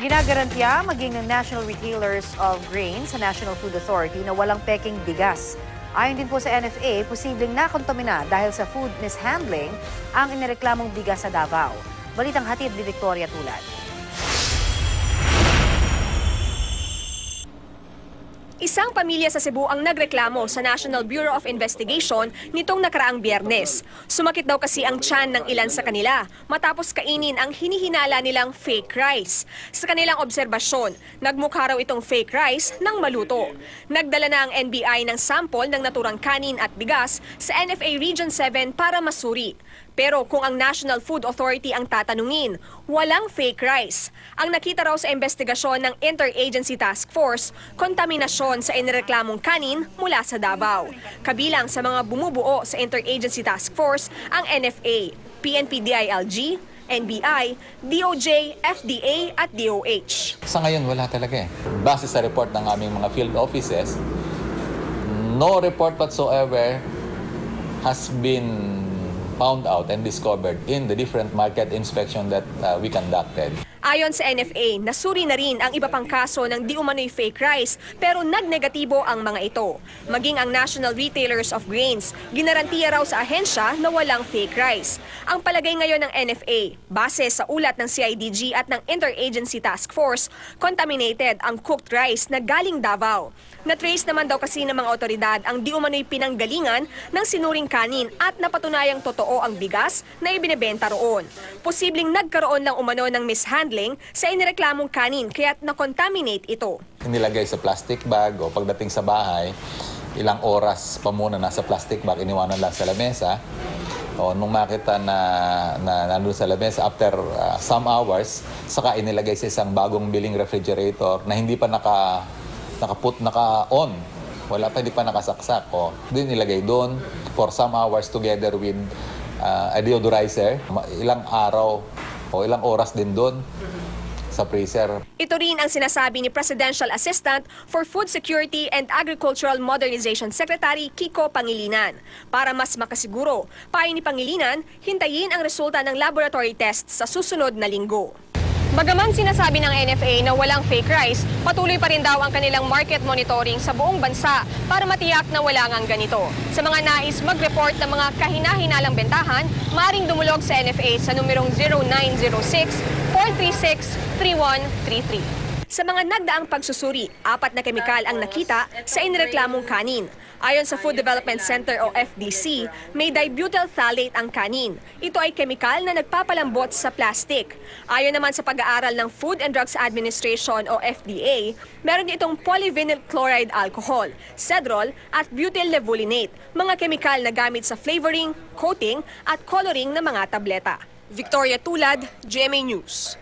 Ginagarantiya maging ng National Retailers of Grain sa National Food Authority na walang peking bigas. Ayon din po sa NFA, posibleng nakontamina dahil sa food mishandling ang inireklamong bigas sa Davao. Balitang hatid ni Victoria Tulad. Isang pamilya sa Cebu ang nagreklamo sa National Bureau of Investigation nitong nakaraang Biyernes. Sumakit daw kasi ang tiyan ng ilan sa kanila matapos kainin ang hinihinala nilang fake rice. Sa kanilang obserbasyon, nagmukha raw itong fake rice ng maluto. Nagdala na ang NBI ng sample ng naturang kanin at bigas sa NFA Region 7 para masuri. Pero kung ang National Food Authority ang tatanungin, walang fake rice. Ang nakita raw sa investigasyon ng Interagency Task Force, kontaminasyon sa inireklamong kanin mula sa Davao. Kabilang sa mga bumubuo sa Interagency Task Force ang NFA, PNP-DILG, NBI, DOJ, FDA at DOH. Sa ngayon wala talaga eh. Base sa report ng aming mga field offices, no report whatsoever has been found out and discovered in the different market inspection that we conducted. Ayon sa NFA, nasuri na rin ang iba pang kaso ng di umano'y fake rice pero nagnegatibo ang mga ito. Maging ang National Retailers of Grains, ginarantiya raw sa ahensya na walang fake rice. Ang palagay ngayon ng NFA, base sa ulat ng CIDG at ng Interagency Task Force, contaminated ang cooked rice na galing Davao. Na-trace naman daw kasi ng mga otoridad ang di umano'y pinanggalingan ng sinuring kanin at napatunayang totoo ang bigas na ibinebenta roon. Posibleng nagkaroon lang umano ng mishandling sa inireklamong kanin kaya't na-contaminate ito. Inilagay sa plastic bag o pagdating sa bahay, ilang oras pa muna nasa plastic bag, iniwanan lang sa lamesa. O nung makita na nandun sa lamesa, after some hours, saka inilagay sa isang bagong biling refrigerator na hindi pa naka-on. Wala pa, hindi pa nakasaksak. O, din nilagay doon for some hours together with a deodorizer. Ilang araw o ilang oras din doon sa freezer. Ito rin ang sinasabi ni Presidential Assistant for Food Security and Agricultural Modernization Secretary Kiko Pangilinan. Para mas makasiguro, payo ni Pangilinan, hintayin ang resulta ng laboratory tests sa susunod na linggo. Bagaman sinasabi ng NFA na walang fake rice, patuloy pa rin daw ang kanilang market monitoring sa buong bansa para matiyak na wala ngang ganito. Sa mga nais mag-report ng mga kahina-hinalang bentahan, maaaring dumulog sa NFA sa numerong 0906-436-3133. Sa mga nagdaang pagsusuri, 4 na kemikal ang nakita sa inireklamong kanin. Ayon sa Food Development Center o FDC, may dibutyl phthalate ang kanin. Ito ay kemikal na nagpapalambot sa plastic. Ayon naman sa pag-aaral ng Food and Drugs Administration o FDA, meron itong polyvinyl chloride alcohol, cedrol at butyl levulinate, mga kemikal na gamit sa flavoring, coating at coloring ng mga tableta. Victoria Tulad, GMA News.